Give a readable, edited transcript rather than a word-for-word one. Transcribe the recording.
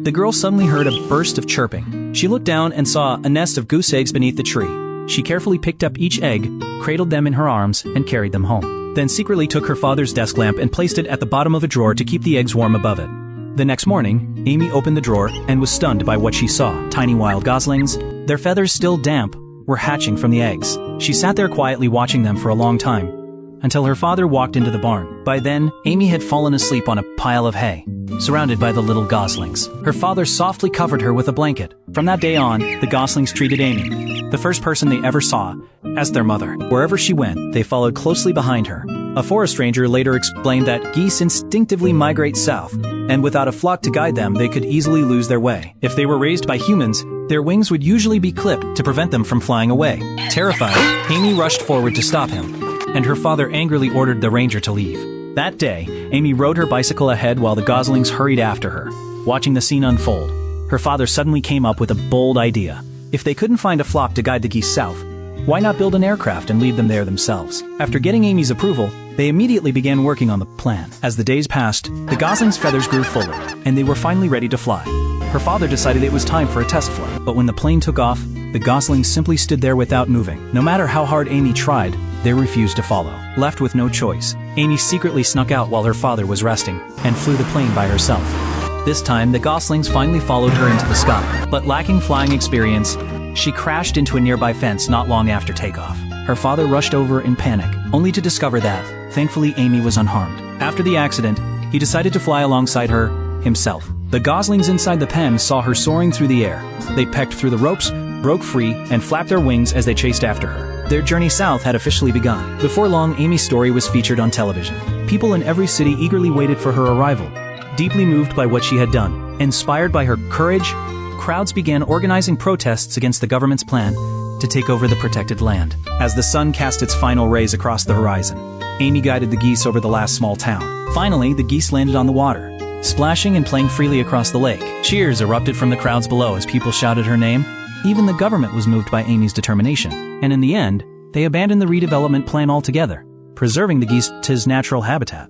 The girl suddenly heard a burst of chirping. She looked down and saw a nest of goose eggs beneath the tree. She carefully picked up each egg, cradled them in her arms, and carried them home. Then secretly took her father's desk lamp and placed it at the bottom of a drawer to keep the eggs warm above it. The next morning, Amy opened the drawer and was stunned by what she saw. Tiny wild goslings, their feathers still damp, were hatching from the eggs. She sat there quietly watching them for a long time, until her father walked into the barn. By then, Amy had fallen asleep on a pile of hay, surrounded by the little goslings. Her father softly covered her with a blanket. From that day on, the goslings treated Amy, the first person they ever saw, as their mother. Wherever she went, they followed closely behind her. A forest ranger later explained that geese instinctively migrate south, and without a flock to guide them, they could easily lose their way. If they were raised by humans, their wings would usually be clipped to prevent them from flying away. Terrified, Amy rushed forward to stop him, and her father angrily ordered the ranger to leave. That day, Amy rode her bicycle ahead while the goslings hurried after her. Watching the scene unfold, her father suddenly came up with a bold idea. If they couldn't find a flock to guide the geese south, why not build an aircraft and leave them there themselves? After getting Amy's approval, they immediately began working on the plan. As the days passed, the goslings' feathers grew fuller, and they were finally ready to fly. Her father decided it was time for a test flight, but when the plane took off, the goslings simply stood there without moving. No matter how hard Amy tried, they refused to follow. Left with no choice, Amy secretly snuck out while her father was resting, and flew the plane by herself. This time, the goslings finally followed her into the sky, but lacking flying experience, she crashed into a nearby fence not long after takeoff. Her father rushed over in panic, only to discover that, thankfully, Amy was unharmed. After the accident, he decided to fly alongside her himself. The goslings inside the pen saw her soaring through the air. They pecked through the ropes, broke free, and flapped their wings as they chased after her. Their journey south had officially begun. Before long, Amy's story was featured on television. People in every city eagerly waited for her arrival. Deeply moved by what she had done, inspired by her courage, crowds began organizing protests against the government's plan to take over the protected land. As the sun cast its final rays across the horizon, Amy guided the geese over the last small town. Finally, the geese landed on the water, splashing and playing freely across the lake. Cheers erupted from the crowds below as people shouted her name. Even the government was moved by Amy's determination, and in the end, they abandoned the redevelopment plan altogether, preserving the geese's natural habitat.